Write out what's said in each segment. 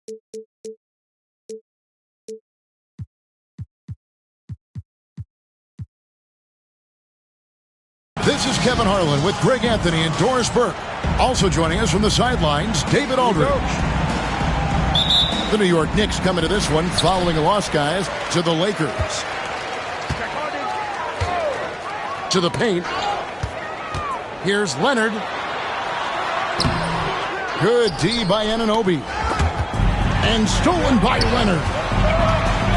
This is Kevin Harlan with Greg Anthony and Doris Burke. Also joining us from the sidelines, David Aldridge. The New York Knicks come into this one following a loss, guys, to the Lakers. To the paint. Here's Leonard. Good D by Anunoby. And stolen by Leonard.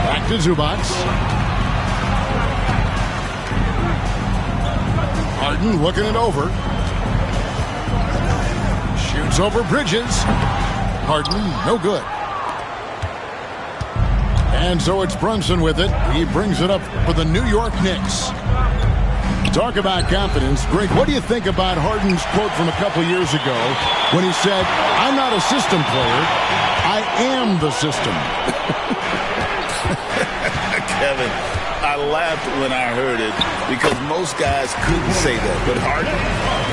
Back to Zubac. Harden looking it over. Shoots over Bridges. Harden, no good. And so it's Brunson with it. He brings it up for the New York Knicks. Talk about confidence. Greg, what do you think about Harden's quote from a couple years ago when he said, "I'm not a system player, I am the system"? Kevin, I laughed when I heard it because most guys couldn't say that. But Harden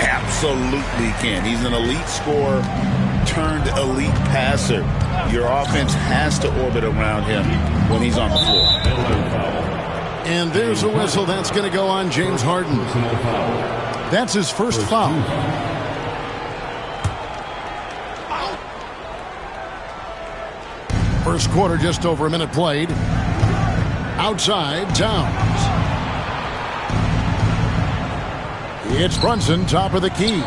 absolutely can. He's an elite scorer turned elite passer. Your offense has to orbit around him when he's on the floor. And there's a whistle. That's going to go on James Harden. That's his first foul. First quarter, just over a minute played. Outside, Towns. It's Brunson, top of the key.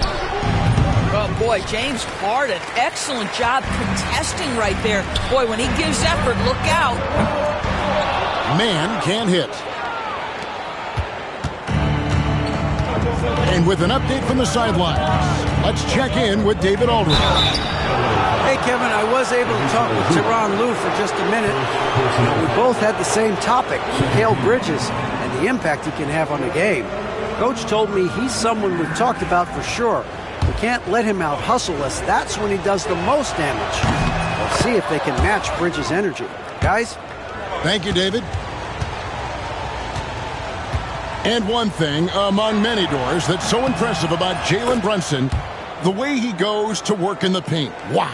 Oh, boy, James Harden, excellent job contesting right there. Boy, when he gives effort, look out. Man can't hit. And with an update from the sidelines, let's check in with David Aldridge. Hey, Kevin, I was able to talk with Tyronn Lue for just a minute. We both had the same topic, Mikal Bridges, and the impact he can have on the game. Coach told me he's someone we've talked about for sure. We can't let him out-hustle us. That's when he does the most damage. We'll see if they can match Bridges' energy. Guys? Thank you, David. And one thing, among many, Doors, that's so impressive about Jalen Brunson, the way he goes to work in the paint. Wow.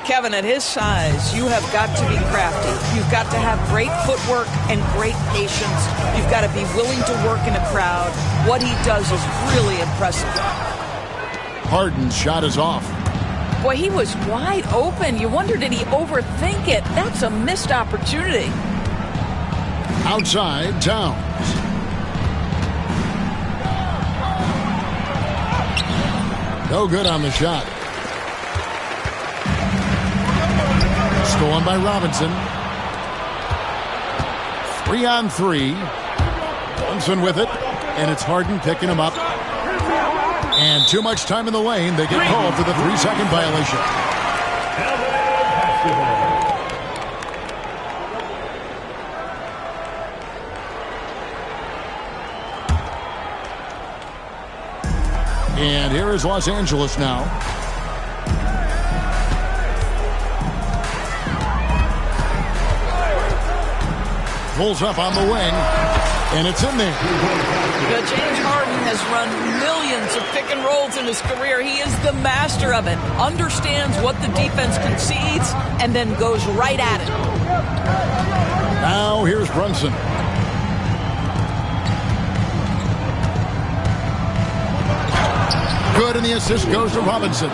Kevin, at his size, you have got to be crafty. You've got to have great footwork and great patience. You've got to be willing to work in a crowd. What he does is really impressive. Harden's shot is off. Boy, he was wide open. You wonder, did he overthink it? That's a missed opportunity. Outside, Towns. No good on the shot. Stolen by Robinson. 3-on-3. Brunson with it. And it's Harden picking him up. And too much time in the lane. They get called for the 3-second violation. And here is Los Angeles now. Pulls up on the wing, and it's in there. James Harden has run millions of pick and rolls in his career. He is the master of it. Understands what the defense concedes, and then goes right at it. Now here's Brunson. Good, and the assist goes to Robinson.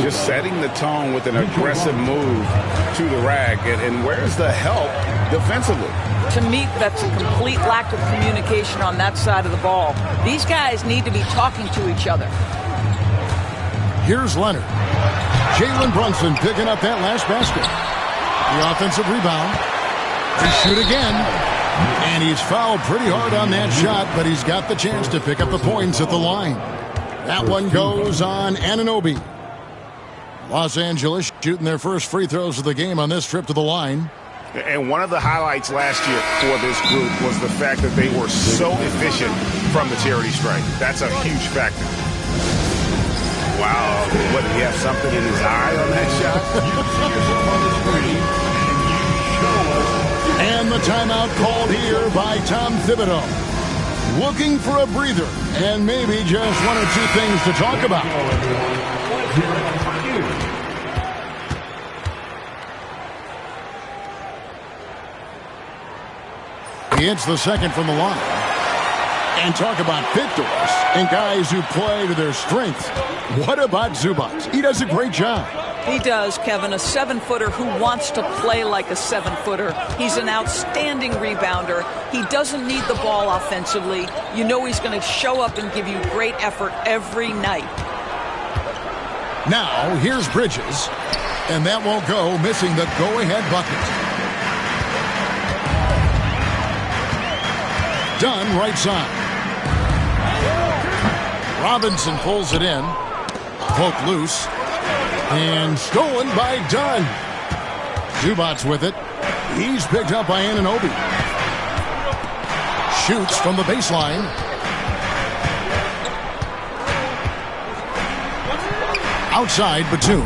Just setting the tone with an aggressive move to the rack. And where's the help defensively? To me, that's a complete lack of communication on that side of the ball. These guys need to be talking to each other. Here's Leonard. Jalen Brunson picking up that last basket. The offensive rebound. To shoot again. And he's fouled pretty hard on that shot, but he's got the chance to pick up the points at the line. That one goes on Anunoby. Los Angeles shooting their first free throws of the game on this trip to the line. And one of the highlights last year for this group was the fact that they were so efficient from the charity stripe. That's a huge factor. Wow. What, did he have something in his eye on that shot? And the timeout called here by Tom Thibodeau. Looking for a breather and maybe just one or two things to talk about. He hits the second from the line. And talk about fit doors and guys who play to their strengths. What about Zubac? He does a great job. He does, Kevin, a 7-footer who wants to play like a 7-footer. He's an outstanding rebounder. He doesn't need the ball offensively. You know he's going to show up and give you great effort every night. Now, here's Bridges. And that won't go, missing the go-ahead bucket. Dunn right side. Robinson pulls it in. Poked loose. And stolen by Dunn. Zubac's with it. He's picked up by Anunoby. Shoots from the baseline. Outside, Batum.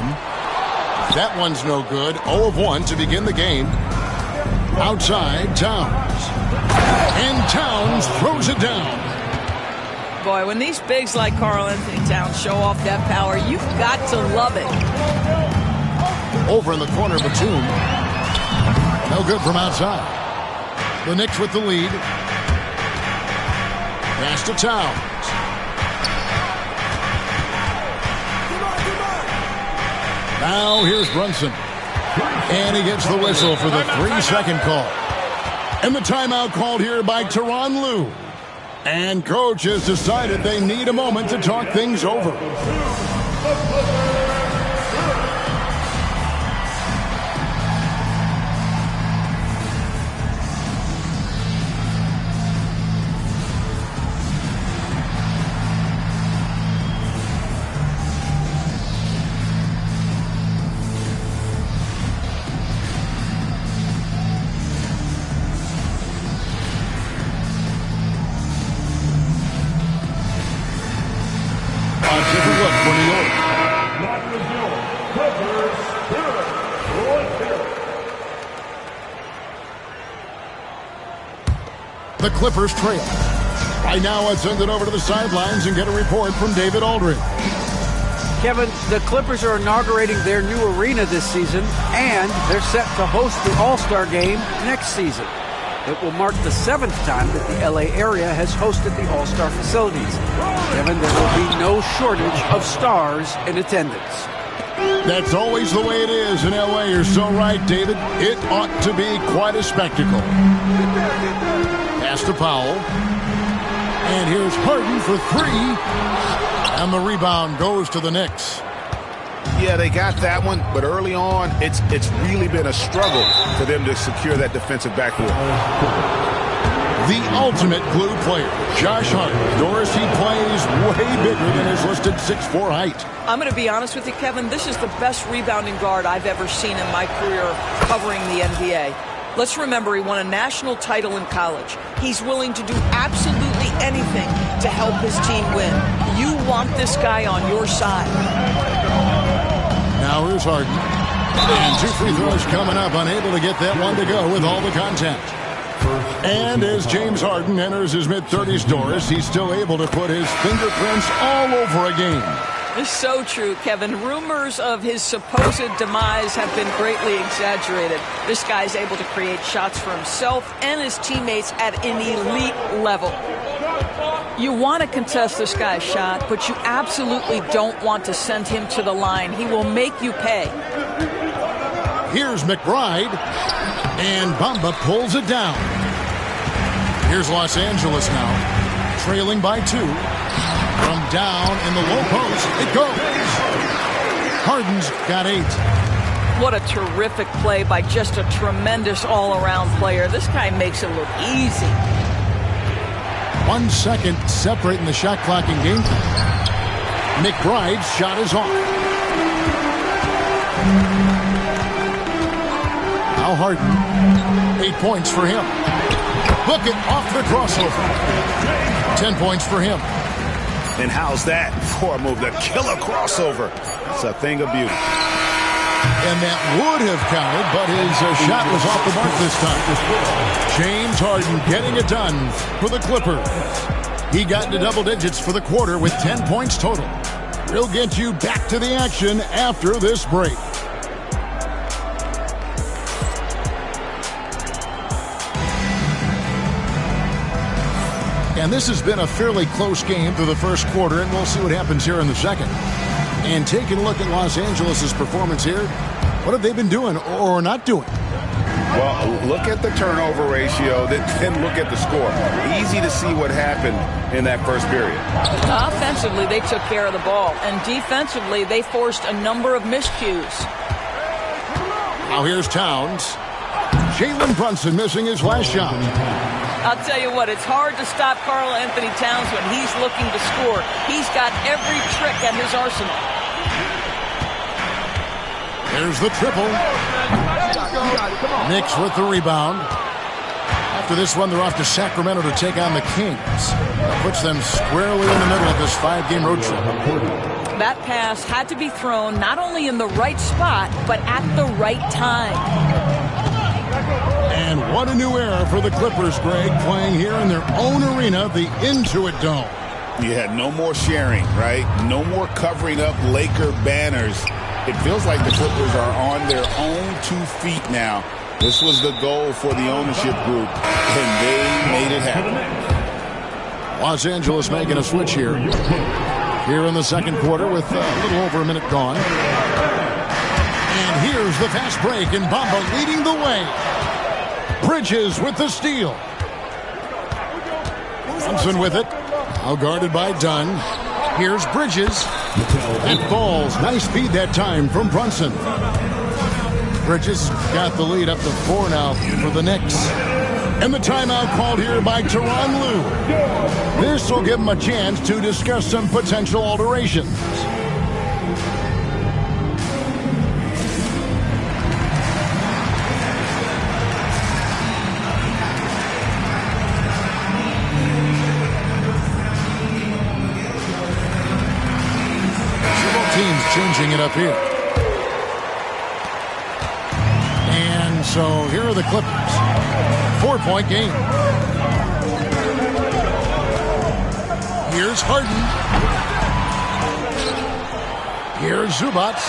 That one's no good. 0 of 1 to begin the game. Outside, Towns. And Towns throws it down. Boy, when these bigs like Karl Anthony Towns show off that power, you've got to love it. Over in the corner, Batum. No good from outside. The Knicks with the lead. Pass to Towns. Now here's Brunson. And he gets the whistle for the 3-second call. And the timeout called here by Tyronn Lue. And coach has decided they need a moment to talk things over. The Clippers trail. Right now, let's send it over to the sidelines and get a report from David Aldridge. Kevin, the Clippers are inaugurating their new arena this season, and they're set to host the All-Star Game next season. It will mark the 7th time that the LA area has hosted the All-Star facilities. Kevin, there will be no shortage of stars in attendance. That's always the way it is in LA. You're so right, David. It ought to be quite a spectacle. Pass to Powell. And here's Harden for 3. And the rebound goes to the Knicks. Yeah, they got that one, but early on, it's really been a struggle for them to secure that defensive backcourt. The ultimate glue player, Josh Hart. Doris, he plays way bigger than his listed 6'4" height. I'm going to be honest with you, Kevin. This is the best rebounding guard I've ever seen in my career covering the NBA. Let's remember, he won a national title in college. He's willing to do absolutely anything to help his team win. You want this guy on your side. Now here's Harden. And 2 free throws coming up, unable to get that one to go with all the contact. And as James Harden enters his mid-30s, Doris, he's still able to put his fingerprints all over a game. It's so true, Kevin. Rumors of his supposed demise have been greatly exaggerated. This guy's able to create shots for himself and his teammates at an elite level. You want to contest this guy's shot, but you absolutely don't want to send him to the line. He will make you pay. Here's McBride, and Bamba pulls it down. Here's Los Angeles now, trailing by 2. From down in the low post, it goes. Harden's got 8. What a terrific play by just a tremendous all-around player. This guy makes it look easy. 1 second separating the shot clock in game time. McBride's shot is off. Now Harden. 8 points for him. Book it off the crossover. 10 points for him. And how's that for a move? The killer crossover. It's a thing of beauty. And that would have counted, but his shot was off the mark this time. James Harden getting it done for the Clippers. He got into double digits for the quarter with 10 points total. We'll get you back to the action after this break. And this has been a fairly close game through the first quarter, and we'll see what happens here in the second. And taking a look at Los Angeles' performance here, what have they been doing or not doing? Well, look at the turnover ratio, then look at the score. Easy to see what happened in that first period. Offensively, they took care of the ball, and defensively, they forced a number of miscues. Now here's Towns. Jalen Brunson missing his last shot. I'll tell you what, it's hard to stop Karl Anthony Towns when he's looking to score. He's got every trick at his arsenal. There's the triple. Knicks with the rebound. After this one, they're off to Sacramento to take on the Kings. That puts them squarely in the middle of this 5-game road trip. That pass had to be thrown not only in the right spot, but at the right time. And what a new era for the Clippers, Greg, playing here in their own arena, the Intuit Dome. Yeah, no more sharing, right? No more covering up Laker banners. It feels like the Clippers are on their own 2 feet now. This was the goal for the ownership group, and they made it happen. Los Angeles making a switch here. Here in the second quarter with a little over a minute gone. And here's the fast break, and Bamba leading the way. Bridges with the steal. Thompson with it. Now guarded by Dunn. Here's Bridges. It falls. Nice feed that time from Brunson. Bridges got the lead up to 4 now for the Knicks. And the timeout called here by Tyronn Lue. This will give him a chance to discuss some potential alterations. Changing it up here. And so here are the Clippers. 4-point game. Here's Harden. Here's Zubac.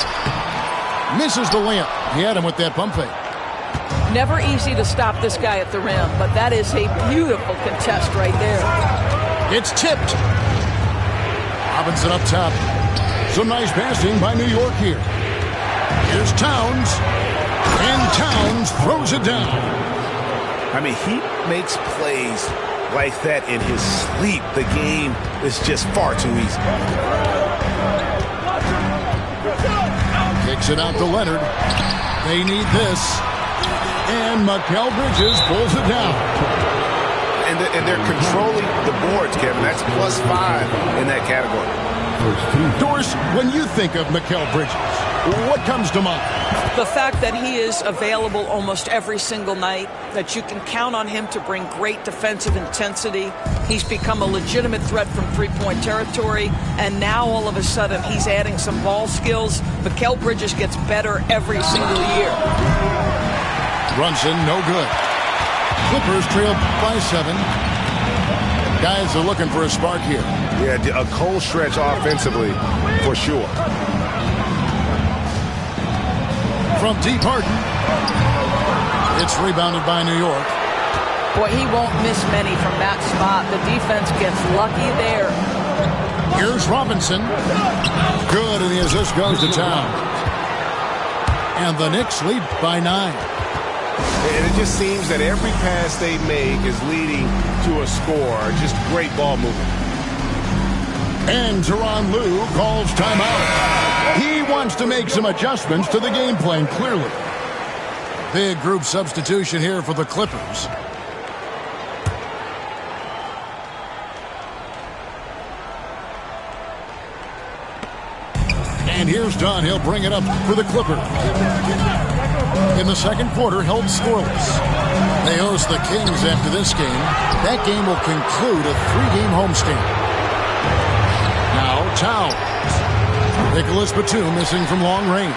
Misses the layup. He had him with that pump fake. Never easy to stop this guy at the rim, but that is a beautiful contest right there. It's tipped. Robinson up top. Some nice passing by New York here. Here's Towns. And Towns throws it down. I mean, he makes plays like that in his sleep. The game is just far too easy. Kicks it out to Leonard. They need this. And Mikal Bridges pulls it down. And they're controlling the boards, Kevin. That's +5 in that category. Doris, when you think of Mikal Bridges, what comes to mind? The fact that he is available almost every single night, that you can count on him to bring great defensive intensity. He's become a legitimate threat from three-point territory, and now all of a sudden he's adding some ball skills. Mikal Bridges gets better every single year. Brunson, no good. Clippers trail by 7. Guys are looking for a spark here. Yeah, a cold stretch offensively, for sure. From deep Harden. It's rebounded by New York. Boy, he won't miss many from that spot. The defense gets lucky there. Here's Robinson. Good, and the assist goes to Towns. And the Knicks lead by 9. And it just seems that every pass they make is leading to a score. Just great ball movement. And Tyronn Lue calls timeout. He wants to make some adjustments to the game plan, clearly. Big group substitution here for the Clippers. And here's Dunn. He'll bring it up for the Clippers. In the second quarter, held scoreless. They host the Kings after this game. That game will conclude a 3-game homestand. Now, Towns. Nicholas Batum missing from long range.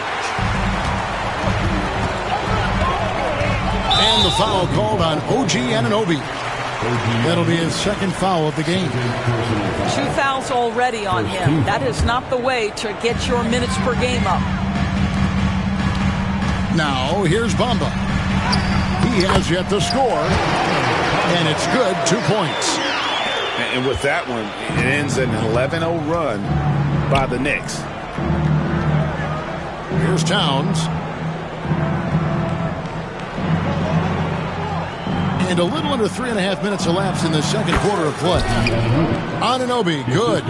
And the foul called on OG Anunoby. That'll be his second foul of the game. 2 fouls already on him. That is not the way to get your minutes per game up. Now, here's Bamba. He has yet to score. And it's good, 2 points. And with that one, it ends an 11-0 run by the Knicks. Here's Towns. And a little under 3.5 minutes elapsed in the second quarter of play. Anunoby, good.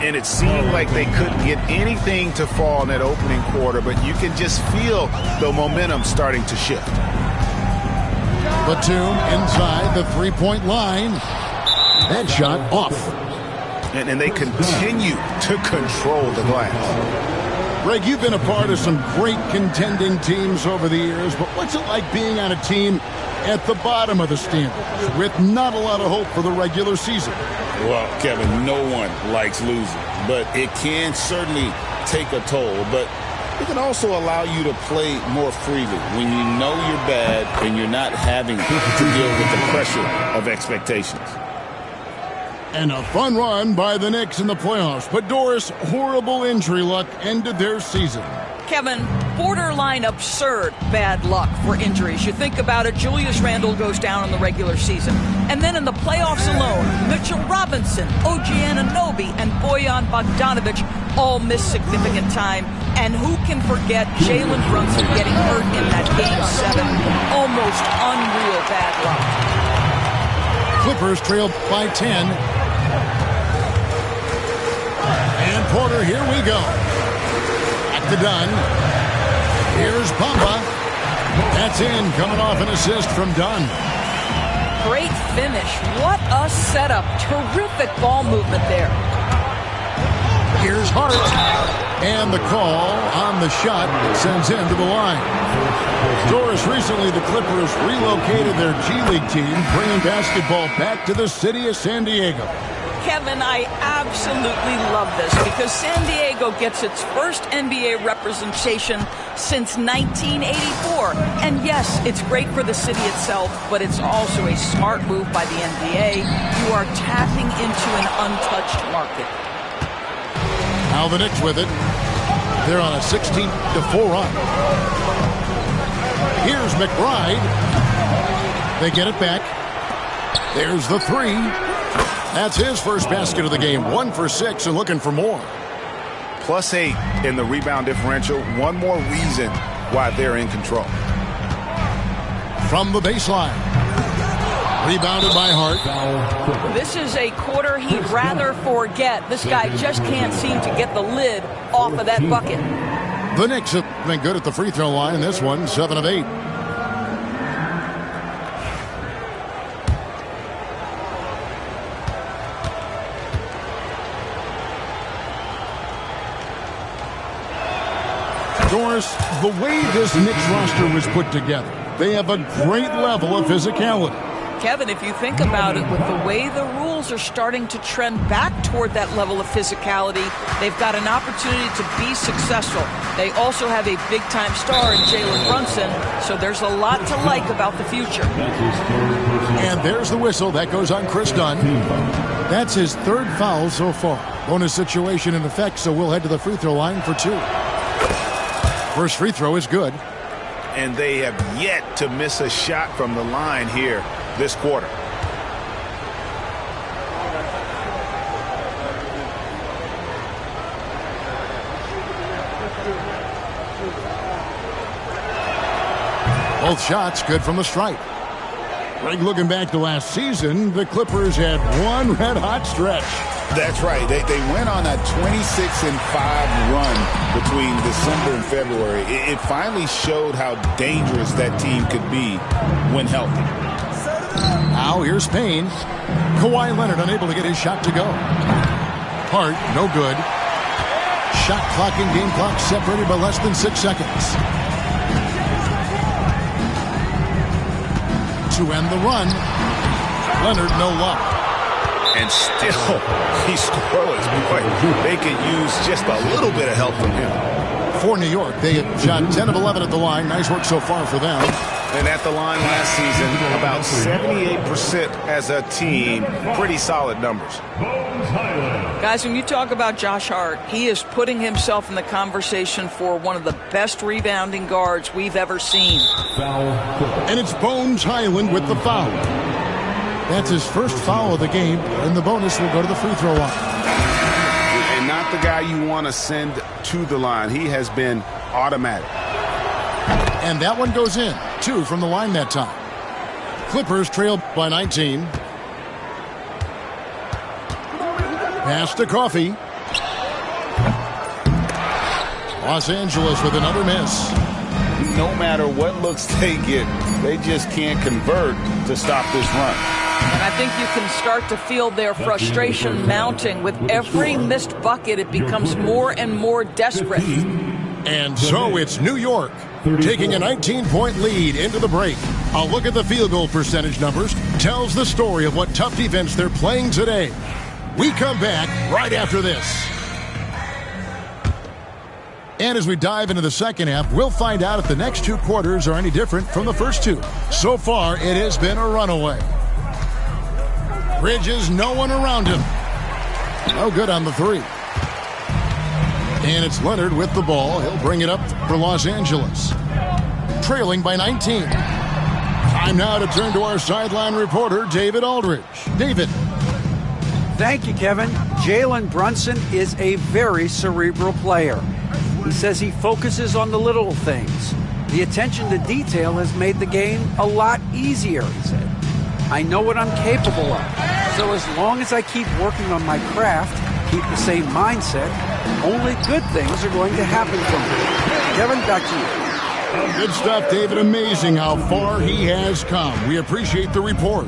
And it seemed like they couldn't get anything to fall in that opening quarter, but you can just feel the momentum starting to shift. Batum inside the three-point line. That shot off. And they continue to control the glass. Greg, you've been a part of some great contending teams over the years, but what's it like being on a team at the bottom of the standings with not a lot of hope for the regular season? Well, Kevin, no one likes losing, but it can certainly take a toll. But it can also allow you to play more freely when you know you're bad and you're not having to deal with the pressure of expectations. And a fun run by the Knicks in the playoffs. But Doris, horrible injury luck ended their season. Kevin, borderline absurd bad luck for injuries. You think about it, Julius Randle goes down in the regular season. And then in the playoffs alone, Mitchell Robinson, OG Anunoby, and Bojan Bogdanovic all miss significant time. And who can forget Jalen Brunson getting hurt in that Game 7? Almost unreal bad luck. Clippers trail by 10. And Porter, here we go. To Dunn. Here's Bamba. That's in, coming off an assist from Dunn. Great finish. What a setup. Terrific ball movement there. Here's Hart. And the call on the shot that sends him to the line. Doris, recently the Clippers relocated their G League team, bringing basketball back to the city of San Diego. Kevin, I absolutely love this because San Diego gets its first NBA representation since 1984. And yes, it's great for the city itself, but it's also a smart move by the NBA. You are tapping into an untouched market. Now the Knicks with it. They're on a 16-4 run. Here's McBride. They get it back. There's the three. That's his first basket of the game. 1 for 6 and looking for more. +8 in the rebound differential. One more reason why they're in control. From the baseline. Rebounded by Hart. This is a quarter he'd rather forget. This guy just can't seem to get the lid off of that bucket. The Knicks have been good at the free throw line. This one, 7 of 8. Doris, the way this Knicks roster was put together, they have a great level of physicality. Kevin, if you think about it, with the way the rules are starting to trend back toward that level of physicality, they've got an opportunity to be successful. They also have a big-time star in Jalen Brunson, so there's a lot to like about the future. And there's the whistle. That goes on Chris Dunn. That's his third foul so far. Bonus situation in effect, so we'll head to the free throw line for 2. First free throw is good. And they have yet to miss a shot from the line here this quarter. Both shots good from the stripe. Greg, looking back to last season, the Clippers had one red-hot stretch. That's right. They went on a 26-5 run between December and February. It finally showed how dangerous that team could be when healthy. Now here's Payne. Kawhi Leonard unable to get his shot to go. Hart, no good. Shot clock and game clock separated by less than 6 seconds. To end the run, Leonard no luck. And still, he's scoreless. Boy, they could use just a little bit of help from him. For New York, they have shot 10 of 11 at the line. Nice work so far for them. And at the line last season, about 78% as a team. Pretty solid numbers. Guys, when you talk about Josh Hart, he is putting himself in the conversation for one of the best rebounding guards we've ever seen. And it's Bones Highland with the foul. That's his first foul of the game, and the bonus will go to the free throw line. And not the guy you want to send to the line. He has been automatic. And that one goes in. 2 from the line that time. Clippers trail by 19. Pass to Coffee. Los Angeles with another miss. No matter what looks they get, they just can't convert to stop this run. And I think you can start to feel their frustration mounting. With every missed bucket, it becomes more and more desperate. And so it's New York taking a 19-point lead into the break. A look at the field goal percentage numbers tells the story of what tough defense they're playing today. We come back right after this. And as we dive into the second half, we'll find out if the next 2 quarters are any different from the first 2. So far, it has been a runaway. Bridges, no one around him. No good on the 3. And it's Leonard with the ball. He'll bring it up for Los Angeles. Trailing by 19. Time now to turn to our sideline reporter, David Aldridge. David. Thank you, Kevin. Jalen Brunson is a very cerebral player. He says he focuses on the little things. The attention to detail has made the game a lot easier, he said. I know what I'm capable of. So as long as I keep working on my craft, keep the same mindset, only good things are going to happen from me. Kevin, back to you. Good stuff, David. Amazing how far he has come. We appreciate the report.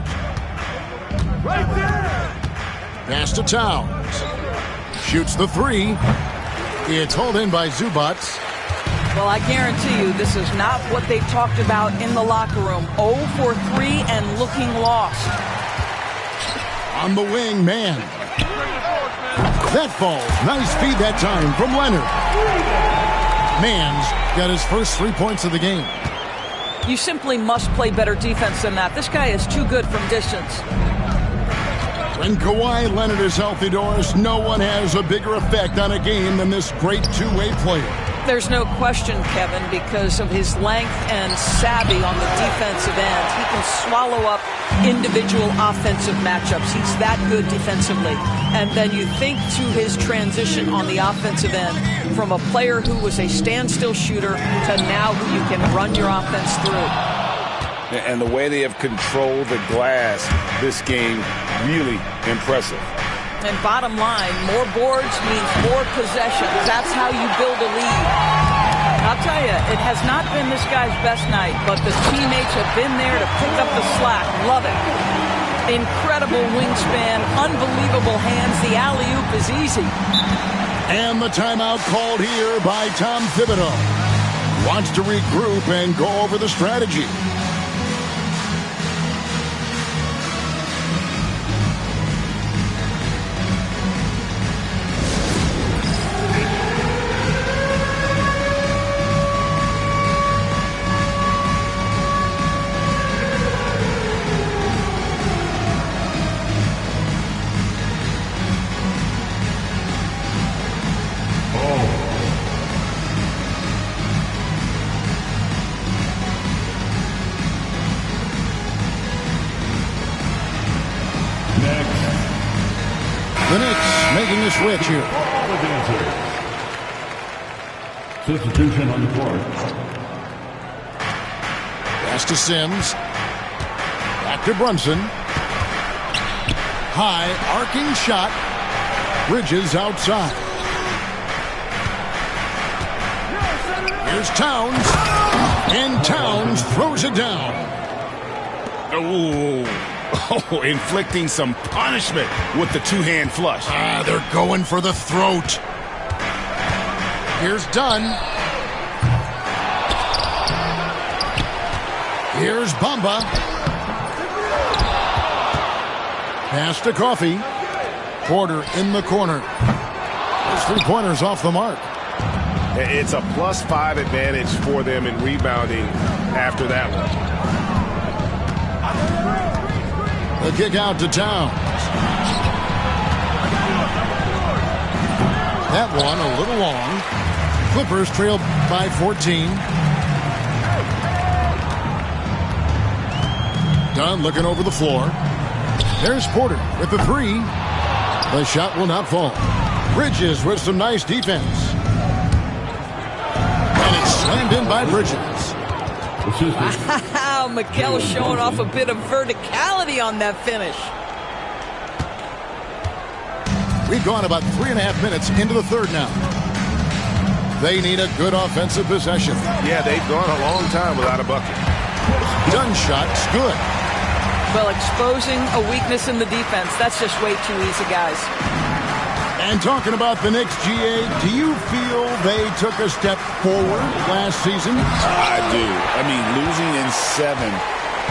Right there! Pass to Towns. Shoots the 3. It's hauled in by Zubac. Well, I guarantee you this is not what they talked about in the locker room. 0 for 3 and looking lost. On the wing, man. That falls. Nice feed that time from Leonard. Man's got his first 3 points of the game. You simply must play better defense than that. This guy is too good from distance. When Kawhi Leonard is healthy, Doris, no one has a bigger effect on a game than this great two-way player. There's no question, Kevin, because of his length and savvy on the defensive end. He can swallow up individual offensive matchups. He's that good defensively. And then you think to his transition on the offensive end from a player who was a standstill shooter to now who you can run your offense through. And the way they have controlled the glass this game, really impressive. And bottom line, more boards means more possessions. That's how you build a lead. I'll tell you, it has not been this guy's best night, but the teammates have been there to pick up the slack. Love it. Incredible wingspan, unbelievable hands. The alley-oop is easy. And the timeout called here by Tom Thibodeau. Wants to regroup and go over the strategy. The Knicks making a switch here. Substitution on the court. Pass to Sims. Back to Brunson. High, arcing shot. Bridges outside. Here's Towns. And Towns throws it down. Oh, inflicting some punishment with the two-hand flush. They're going for the throat. Here's Dunn. Here's Bamba. Pass to Coffee. Porter in the corner. Those 3-pointers off the mark. It's a +5 advantage for them in rebounding after that one. The kick out to Towns. That one a little long. Clippers trailed by 14. Dunn looking over the floor. There's Porter with the three. The shot will not fall. Bridges with some nice defense. And it's slammed in by Bridges. Wow, Mikel showing off a bit of verticality on that finish. We've gone about 3.5 minutes into the third now. They need a good offensive possession. Yeah, they've gone a long time without a bucket. Done shot's good. Well, exposing a weakness in the defense, that's just way too easy, guys. And talking about the Knicks, GA, do you feel they took a step forward last season? I do. I mean, losing in 7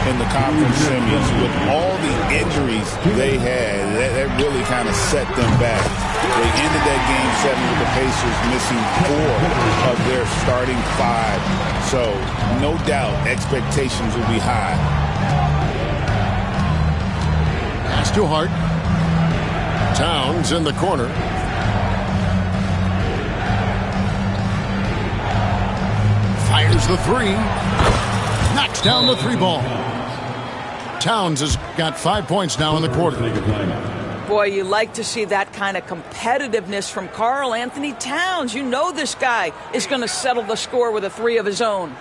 in the conference semis with all the injuries they had, that really kind of set them back. They ended that game 7 with the Pacers missing 4 of their starting 5. So, no doubt, expectations will be high. Pass to Hart. Towns in the corner. Fires the three. Knocks down the three ball. Towns has got 5 points now in the quarter. Boy, you like to see that kind of competitiveness from Karl Anthony Towns. You know this guy is going to settle the score with a three of his own.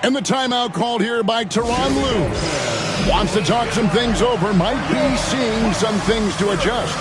And the timeout called here by Tyronn Lue. Wants to talk some things over. Might be seeing some things to adjust.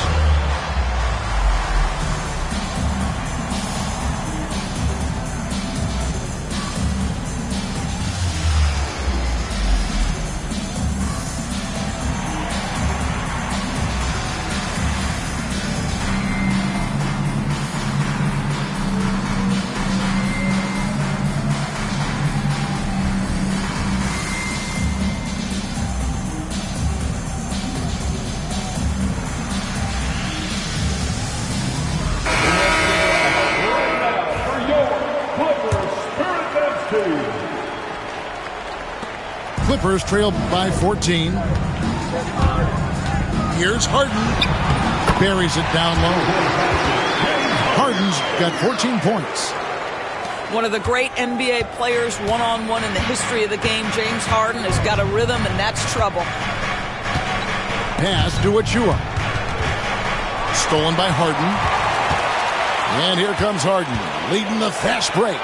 Clippers trail by 14. Here's Harden. Buries it down low. Harden's got 14 points. One of the great NBA players one-on-one in the history of the game, James Harden, has got a rhythm, and that's trouble. Pass to Achua. Stolen by Harden. And here comes Harden, leading the fast break.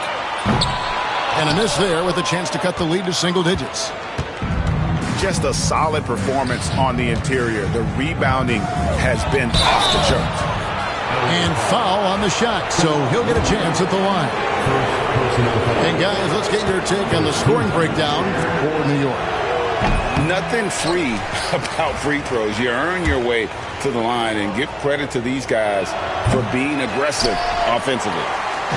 And a miss there with a chance to cut the lead to single digits. Just a solid performance on the interior. The rebounding has been off the charts. And foul on the shot, so he'll get a chance at the line. And guys, let's get your take on the scoring breakdown for New York. Nothing free about free throws. You earn your way to the line, and give credit to these guys for being aggressive offensively.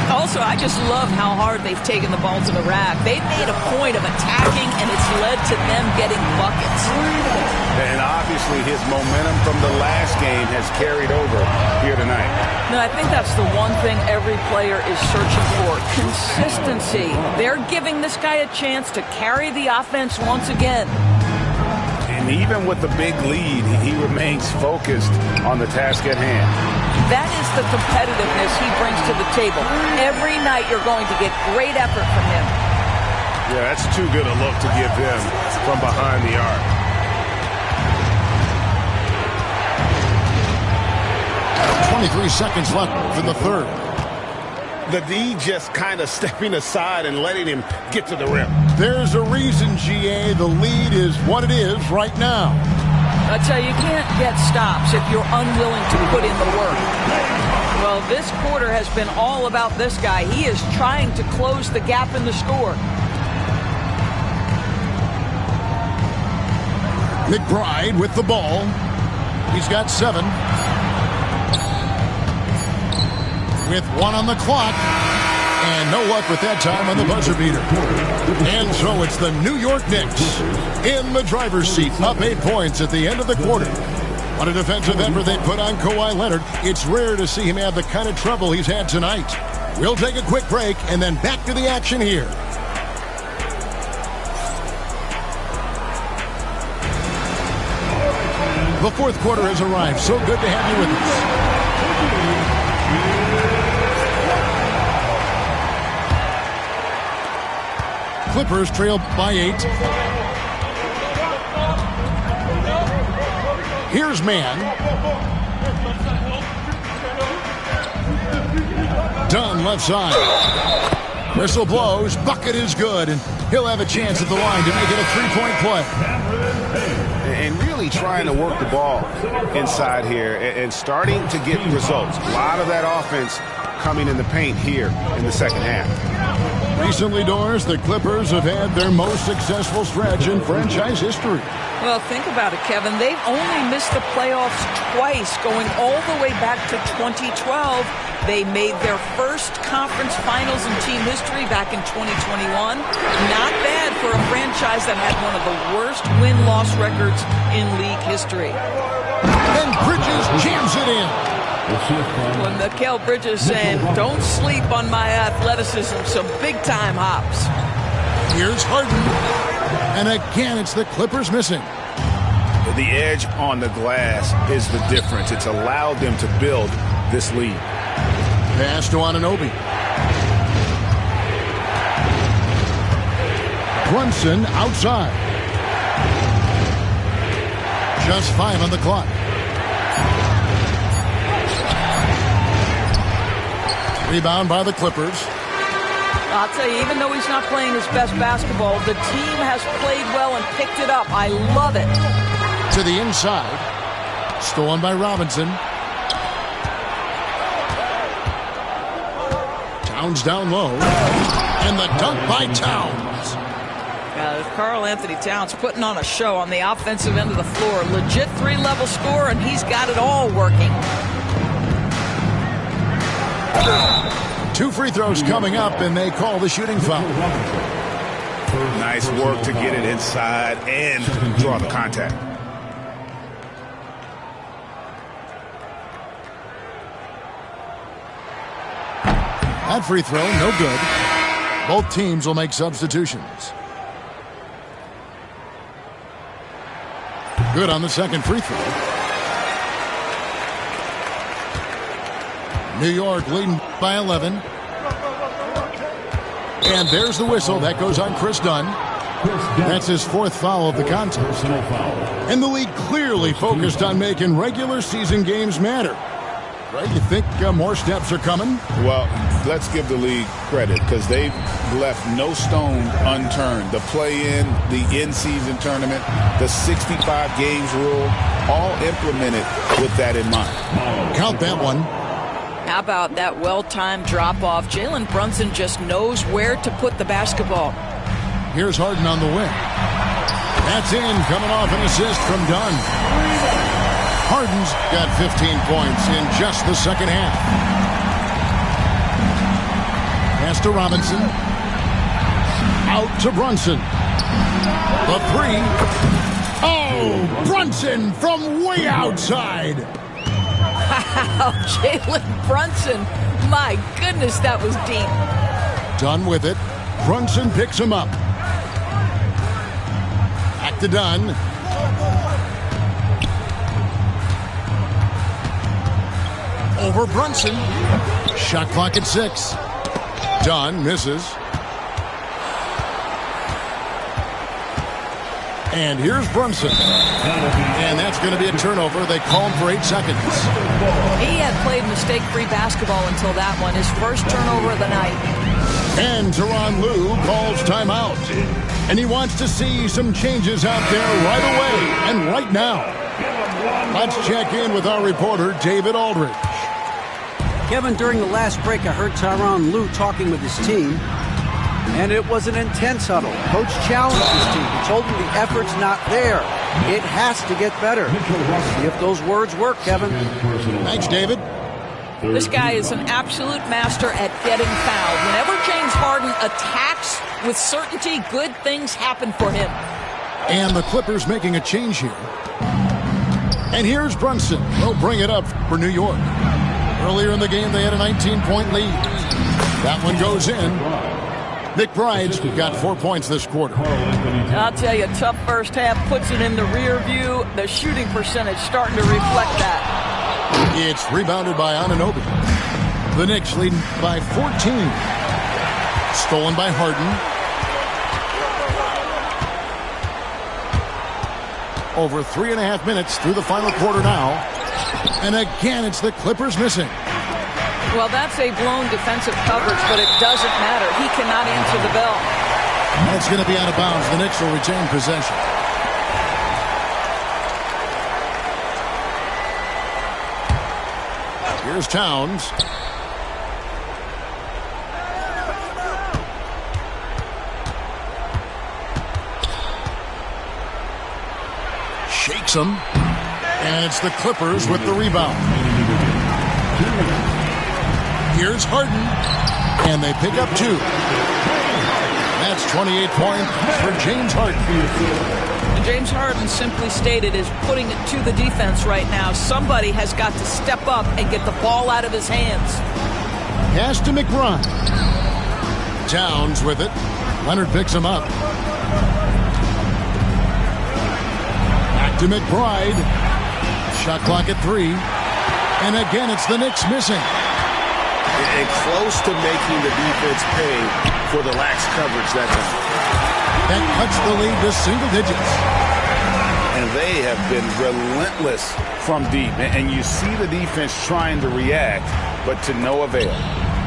Also, I just love how hard they've taken the ball to the rack. They've made a point of attacking, and it's led to them getting buckets. And obviously his momentum from the last game has carried over here tonight. No, I think that's the one thing every player is searching for. Consistency. They're giving this guy a chance to carry the offense once again. And even with the big lead, he remains focused on the task at hand. That is the competitiveness he brings to the table. Every night you're going to get great effort from him. Yeah, that's too good a look to give him from behind the arc. .23 seconds left for the third. The D just kind of stepping aside and letting him get to the rim. There's a reason, GA, the lead is what it is right now. I tell you, you can't get stops if you're unwilling to put in the work. Well, this quarter has been all about this guy. He is trying to close the gap in the score. McBride with the ball. He's got 7. With 1 on the clock. And no luck with that time on the buzzer beater. And so it's the New York Knicks in the driver's seat, up 8 points at the end of the quarter. What a defensive effort they put on Kawhi Leonard. It's rare to see him have the kind of trouble he's had tonight. We'll take a quick break and then back to the action here. The fourth quarter has arrived. So good to have you with us. Clippers trail by 8. Clippers man. Dunn left side. Whistle blows. Bucket is good. And he'll have a chance at the line to make it a three-point play. And really trying to work the ball inside here and starting to get results. A lot of that offense coming in the paint here in the second half. Recently, Doris, the Clippers have had their most successful stretch in franchise history. Well, think about it, Kevin. They've only missed the playoffs twice, going all the way back to 2012. They made their first conference finals in team history back in 2021. Not bad for a franchise that had one of the worst win-loss records in league history. And Bridges jams it in. When Mikal Bridges saying, don't sleep on my athleticism, some big-time hops. Here's Harden. And again, it's the Clippers missing. The edge on the glass is the difference. It's allowed them to build this lead. Pass to Anunoby. Brunson outside. Just 5 on the clock. Rebound by the Clippers. I'll tell you, even though he's not playing his best basketball, the team has played well and picked it up. I love it. To the inside. Stolen by Robinson. Towns down low. And the dunk by Towns. Karl Anthony Towns putting on a show on the offensive end of the floor. Legit three-level score, and he's got it all working. 2 free throws coming up, and they call the shooting foul. Nice work to get it inside and draw the contact. That free throw, no good. Both teams will make substitutions. Good on the second free throw. New York leading by 11. And there's the whistle. That goes on Chris Dunn. That's his 4th foul of the contest. And the league clearly focused on making regular season games matter. Right? You think more steps are coming? Well, let's give the league credit because they've left no stone unturned. The play-in, the in-season tournament, the 65 games rule, all implemented with that in mind. Count that one. How about that well-timed drop-off? Jalen Brunson just knows where to put the basketball. Here's Harden on the wing. That's in, coming off an assist from Dunn. Harden's got 15 points in just the second half. Pass to Robinson. Out to Brunson. The 3. Oh, Brunson from way outside. Wow, Jalen Brunson. My goodness, that was deep. Dunn with it. Brunson picks him up. Back to Dunn. Over Brunson. Shot clock at 6. Dunn misses. And here's Brunson. And that's going to be a turnover. They call him for 8 seconds. He had played mistake-free basketball until that one. His first turnover of the night. And Tyronn Lue calls timeout. And he wants to see some changes out there right away and right now. Let's check in with our reporter, David Aldridge. Kevin, during the last break, I heard Tyronn Lue talking with his team, and it was an intense huddle. Coach challenged his team. He told them the effort's not there. It has to get better. See if those words work, Kevin. Thanks, David. This guy is an absolute master at getting fouled. Whenever James Harden attacks with certainty, good things happen for him. And the Clippers making a change here. And here's Brunson. They'll bring it up for New York. Earlier in the game, they had a 19-point lead. That one goes in. McBride's got 4 points this quarter. I'll tell you, tough first half puts it in the rear view. The shooting percentage starting to reflect that. It's rebounded by Anunoby. The Knicks leading by 14. Stolen by Harden. Over 3.5 minutes through the final quarter now. And again, it's the Clippers missing. Well, that's a blown defensive coverage, but it doesn't matter. He cannot answer the bell. That's going to be out of bounds. The Knicks will retain possession. Here's Towns. Shakes him. And it's the Clippers with the rebound. Here's Harden. And they pick up 2. That's 28 points for James Harden. And James Harden, simply stated, is putting it to the defense right now. Somebody has got to step up and get the ball out of his hands. Pass to McBride. Towns with it. Leonard picks him up. Back to McBride. Shot clock at 3. And again, it's the Knicks missing. And close to making the defense pay for the lax coverage that time. That cuts the lead to single digits. And they have been relentless from deep. And you see the defense trying to react, but to no avail.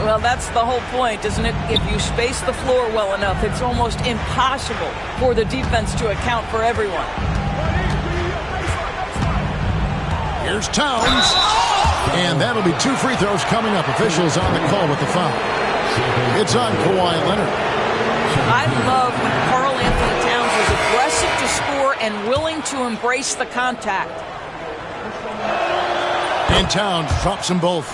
Well, that's the whole point, isn't it? If you space the floor well enough, it's almost impossible for the defense to account for everyone. Here's Towns. And that'll be 2 free throws coming up. Officials on the call with the foul. It's on Kawhi Leonard. I love when Karl Anthony Towns is aggressive to score and willing to embrace the contact. And Towns drops them both.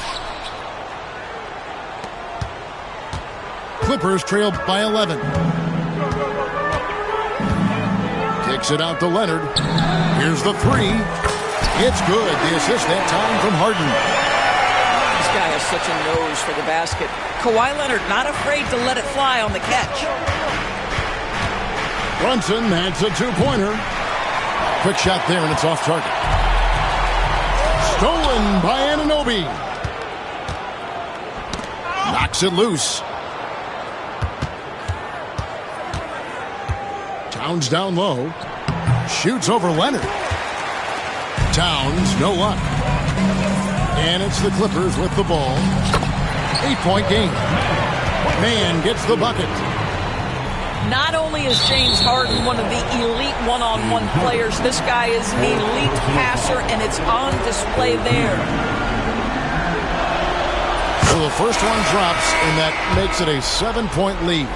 Clippers trail by 11. Kicks it out to Leonard. Here's the 3. It's good. The assist that time from Harden. This guy has such a nose for the basket. Kawhi Leonard not afraid to let it fly on the catch. Brunson, that's a 2-pointer. Quick shot there, and it's off target. Stolen by Anunoby. Knocks it loose. Towns down low. Shoots over Leonard. Towns, no luck. And it's the Clippers with the ball. 8-point game. Man gets the bucket. Not only is James Harden one of the elite one-on-one players, this guy is an elite passer, and it's on display there. So the first one drops, and that makes it a 7-point lead.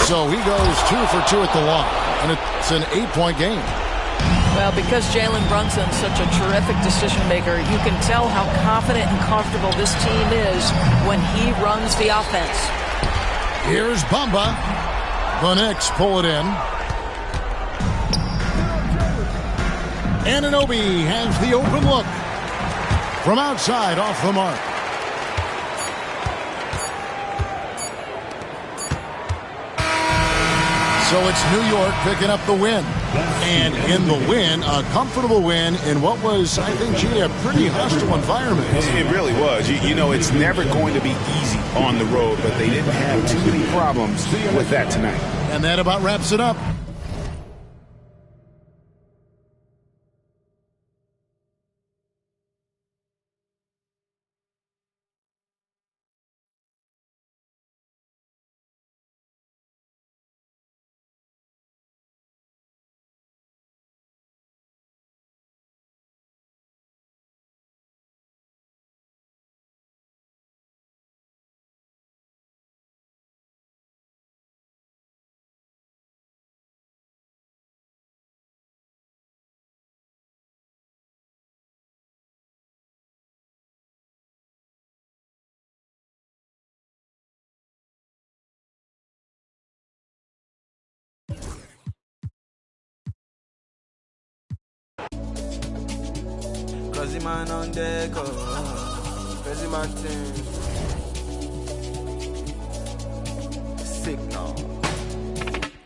So he goes 2 for 2 at the line, and it's an 8-point game. Well, because Jalen Brunson's such a terrific decision maker, you can tell how confident and comfortable this team is when he runs the offense. Here's Bamba. The Knicks pull it in. Anunoby has the open look. From outside, off the mark. So it's New York picking up the win. And in the win, a comfortable win in what was, I think, a pretty hostile environment. It really was. You know, it's never going to be easy on the road, but they didn't have too many problems with that tonight. And that about wraps it up. Crazy man on deck, crazy man thing. Signal.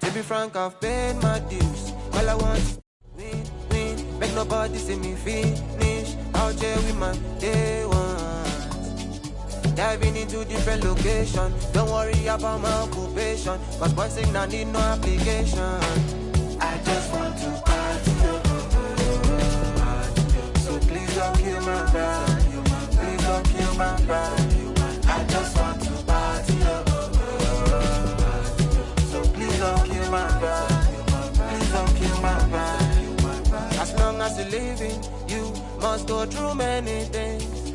To be frank, I've paid my dues. All I want is win. Make nobody see me finish. Out here with my day one. Diving into different locations. Don't worry about my occupation. Cause one thing I need no application. I just want to living. You must go through many things.